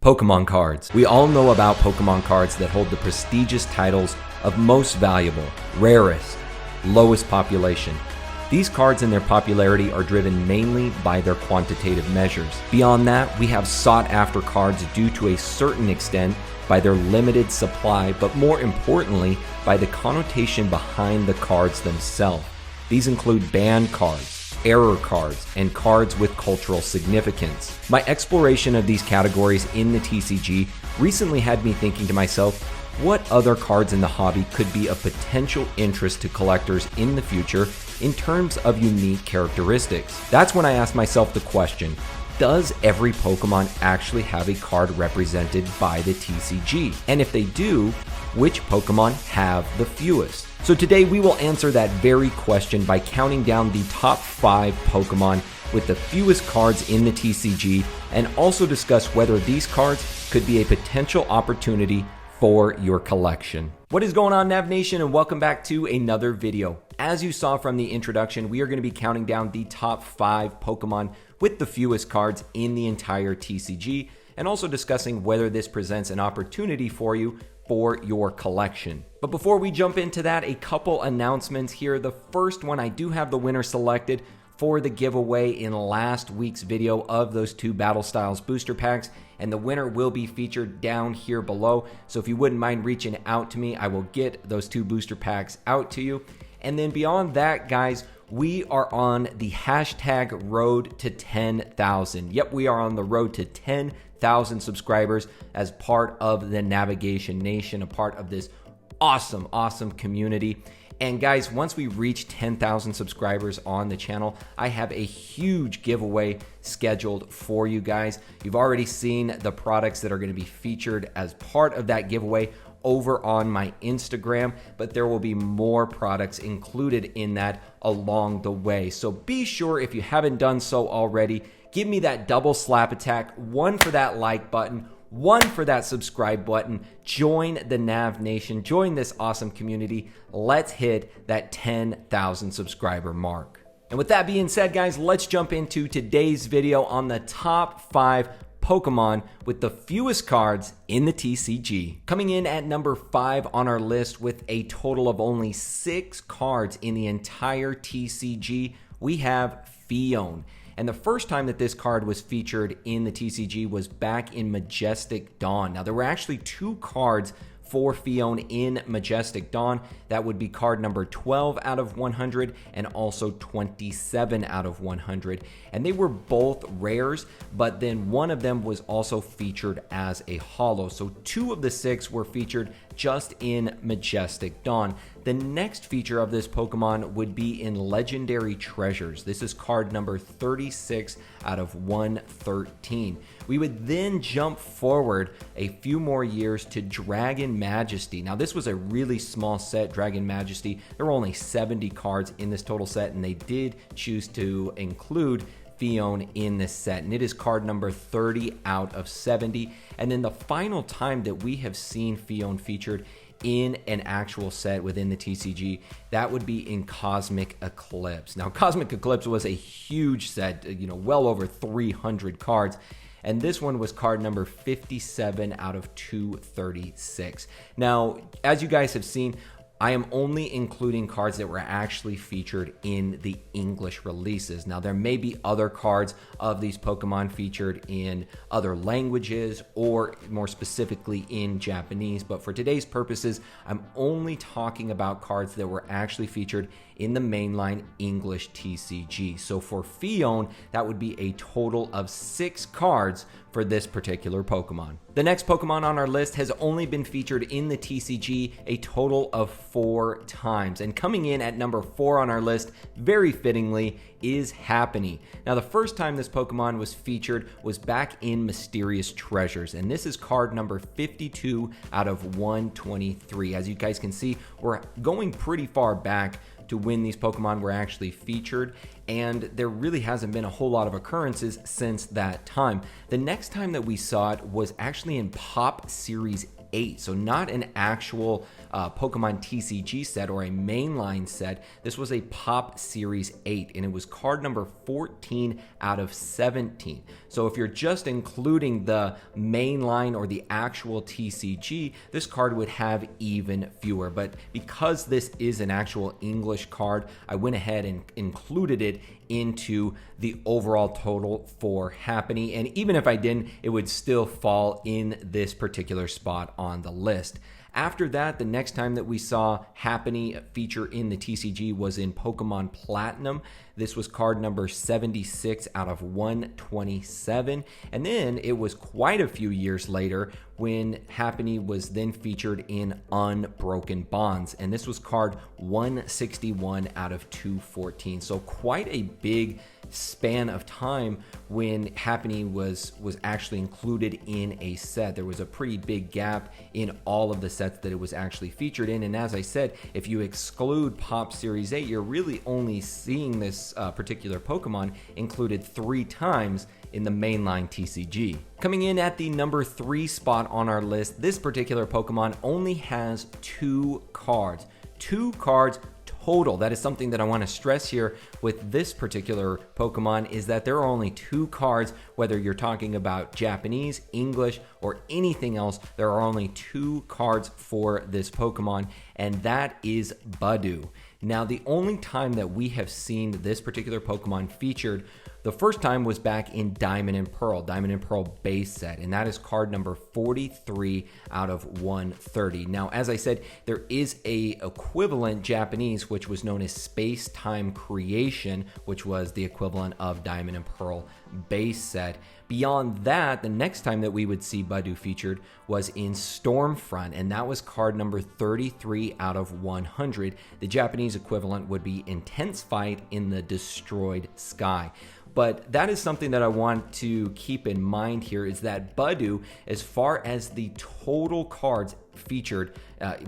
Pokemon cards. We all know about Pokemon cards that hold the prestigious titles of most valuable, rarest, lowest population. These cards and their popularity are driven mainly by their quantitative measures. Beyond that, we have sought-after cards due to a certain extent by their limited supply, but more importantly, by the connotation behind the cards themselves. These include banned cards, error cards, and cards with cultural significance. My exploration of these categories in the TCG recently had me thinking to myself, what other cards in the hobby could be of potential interest to collectors in the future in terms of unique characteristics? That's when I asked myself the question, does every Pokemon actually have a card represented by the TCG? And if they do, which Pokemon have the fewest? So today we will answer that very question by counting down the top 5 Pokemon with the fewest cards in the TCG, and also discuss whether these cards could be a potential opportunity for your collection. What is going on, Nav Nation, and welcome back to another video. As you saw from the introduction, we are going to be counting down the top 5 Pokemon with the fewest cards in the entire TCG, and also discussing whether this presents an opportunity for you for your collection. But before we jump into that, a couple announcements here. The first one, I do have the winner selected for the giveaway in last week's video of those 2 Battle Styles booster packs, and the winner will be featured down here below. So if you wouldn't mind reaching out to me, I will get those 2 booster packs out to you. And then beyond that, guys, we are on the hashtag road to 10,000. Yep, we are on the road to 10,000 subscribers as part of the Navigation Nation, a part of this awesome community. And guys, once we reach 10,000 subscribers on the channel, I have a huge giveaway scheduled for you guys. You've already seen the products that are going to be featured as part of that giveaway over on my Instagram, but there will be more products included in that along the way. So be sure, if you haven't done so already, give me that double slap attack, 1 for that like button, 1 for that subscribe button. Join the Nav Nation, join this awesome community. Let's hit that 10,000 subscriber mark. And with that being said, guys, let's jump into today's video on the top 5 Pokemon with the fewest cards in the TCG. Coming in at number 5 on our list with a total of only 6 cards in the entire TCG, we have Phione. And the first time that this card was featured in the TCG was back in Majestic Dawn. Now, there were actually 2 cards for Phione in Majestic Dawn. That would be card number 12 out of 100 and also 27 out of 100. And they were both rares, but then one of them was also featured as a holo. So 2 of the 6 were featured just in Majestic Dawn. The next feature of this Pokemon would be in Legendary Treasures. This is card number 36 out of 113. We would then jump forward a few more years to Dragon Majesty. Now, this was a really small set, Dragon Majesty. There were only 70 cards in this total set, and they did choose to include Phione in this set, and it is card number 30 out of 70. And then the final time that we have seen Phione featured in an actual set within the TCG, that would be in Cosmic Eclipse. Now, Cosmic Eclipse was a huge set, well over 300 cards. And this one was card number 57 out of 236. Now, as you guys have seen, I am only including cards that were actually featured in the English releases. Now, there may be other cards of these Pokemon featured in other languages, or more specifically in Japanese, but for today's purposes, I'm only talking about cards that were actually featured in the mainline English TCG. So for Phione, that would be a total of 6 cards for this particular Pokemon. The next Pokemon on our list has only been featured in the TCG a total of 4 times. And coming in at number 4 on our list, very fittingly, is Happiny. Now, the first time this Pokemon was featured was back in Mysterious Treasures, and this is card number 52 out of 123. As you guys can see, we're going pretty far back to when these Pokemon were actually featured, and there really hasn't been a whole lot of occurrences since that time. The next time that we saw it was actually in Pop Series 8. So not an actual Pokemon TCG set or a mainline set. This was a Pop Series 8, and it was card number 14 out of 17. So if you're just including the mainline or the actual TCG, this card would have even fewer. But because this is an actual English card, I went ahead and included it into the overall total for Happiny. And even if I didn't, it would still fall in this particular spot on the list. After that, the next time that we saw Happiny feature in the TCG was in Pokemon Platinum. This was card number 76 out of 127. And then it was quite a few years later when Happiny was then featured in Unbroken Bonds. And this was card 161 out of 214. So quite a big span of time when Happiny was actually included in a set. There was a pretty big gap in all of the sets that it was actually featured in. And as I said, if you exclude Pop Series 8, you're really only seeing this particular Pokemon included 3 times in the mainline TCG. Coming in at the number 3 spot on our list, this particular Pokemon only has 2 cards. 2 cards total. That is something that I want to stress here with this particular Pokemon, is that there are only 2 cards, whether you're talking about Japanese, English, or anything else. There are only 2 cards for this Pokemon, and that is Budew. Now, the only time that we have seen this particular Pokemon featured, the first time was back in Diamond and Pearl base set, and that is card number 43 out of 130. Now, as I said, there is a equivalent Japanese, which was known as Space Time Creation, which was the equivalent of Diamond and Pearl base set. Beyond that, the next time that we would see Budew featured was in Stormfront, and that was card number 33 out of 100. The Japanese equivalent would be Intense Fight in the Destroyed Sky. But that is something that I want to keep in mind here, is that Budew, as far as the total cards featured,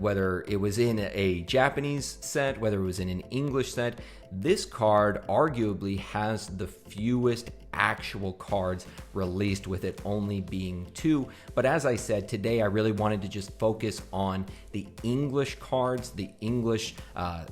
whether it was in a Japanese set, whether it was in an English set, this card arguably has the fewest actual cards released, with it only being 2. But as I said, today I really wanted to just focus on the English cards, the English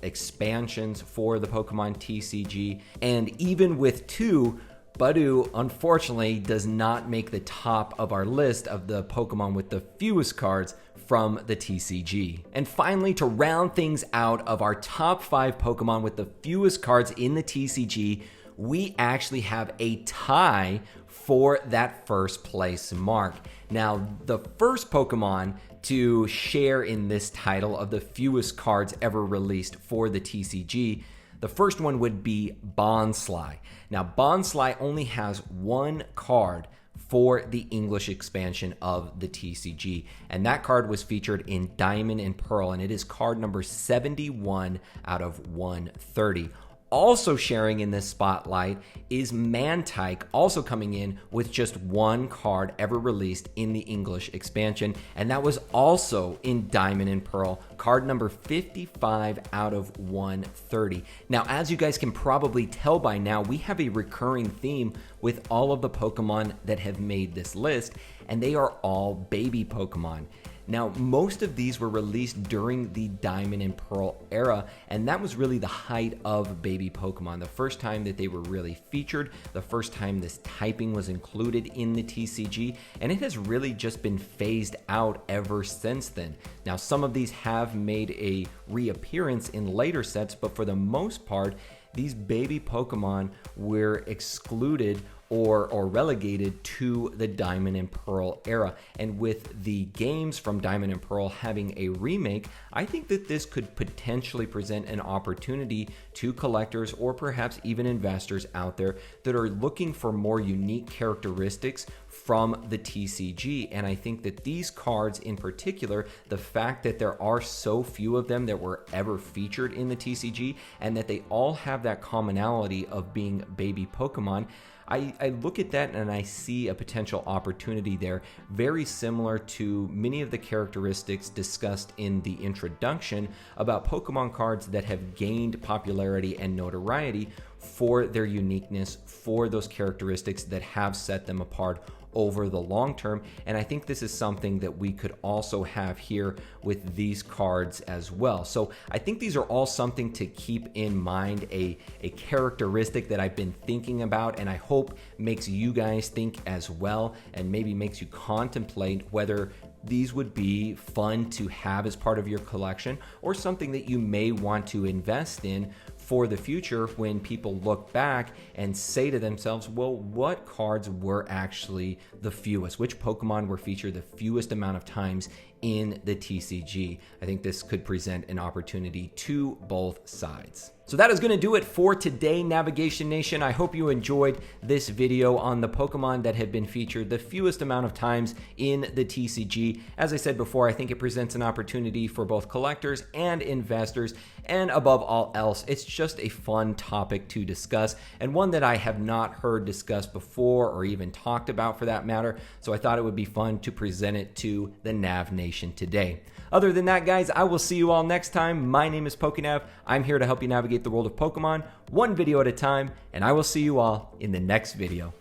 expansions for the Pokemon TCG. And even with 2, Budew unfortunately does not make the top of our list of the Pokemon with the fewest cards from the TCG. And finally, to round things out of our top 5 Pokemon with the fewest cards in the TCG, we actually have a tie for that first place mark. Now, the first Pokemon to share in this title of the fewest cards ever released for the TCG, the first one would be Bonsly. Now, Bonsly only has 1 card for the English expansion of the TCG, and that card was featured in Diamond and Pearl, and it is card number 71 out of 130. Also sharing in this spotlight is Mantyke, also coming in with just 1 card ever released in the English expansion, and that was also in Diamond and Pearl, card number 55 out of 130. Now, as you guys can probably tell by now, we have a recurring theme with all of the Pokemon that have made this list, and they are all baby Pokemon. Now, most of these were released during the Diamond and Pearl era, and that was really the height of baby Pokemon. The first time that they were really featured, the first time this typing was included in the TCG, and it has really just been phased out ever since then. Now, some of these have made a reappearance in later sets, but for the most part, these baby Pokemon were excluded or relegated to the Diamond and Pearl era. And with the games from Diamond and Pearl having a remake, I think that this could potentially present an opportunity to collectors or perhaps even investors out there that are looking for more unique characteristics from the TCG. And I think that these cards in particular, the fact that there are so few of them that were ever featured in the TCG, and that they all have that commonality of being baby Pokemon, I look at that and I see a potential opportunity there, very similar to many of the characteristics discussed in the introduction about Pokemon cards that have gained popularity and notoriety for their uniqueness, for those characteristics that have set them apart over the long term. And I think this is something that we could also have here with these cards as well. So I think these are all something to keep in mind, a characteristic that I've been thinking about, and I hope makes you guys think as well, and maybe makes you contemplate whether these would be fun to have as part of your collection, or something that you may want to invest in for the future when people look back and say to themselves, well, what cards were actually the fewest? Which Pokemon were featured the fewest amount of times in the TCG? I think this could present an opportunity to both sides. So that is going to do it for today, Navigation Nation. I hope you enjoyed this video on the Pokemon that have been featured the fewest amount of times in the TCG. As I said before, I think it presents an opportunity for both collectors and investors, and above all else, it's just a fun topic to discuss, and one that I have not heard discussed before, or even talked about for that matter, so I thought it would be fun to present it to the Nav Nation today. Other than that, guys, I will see you all next time. My name is PokéNav. I'm here to help you navigate the world of Pokemon, one video at a time, and I will see you all in the next video.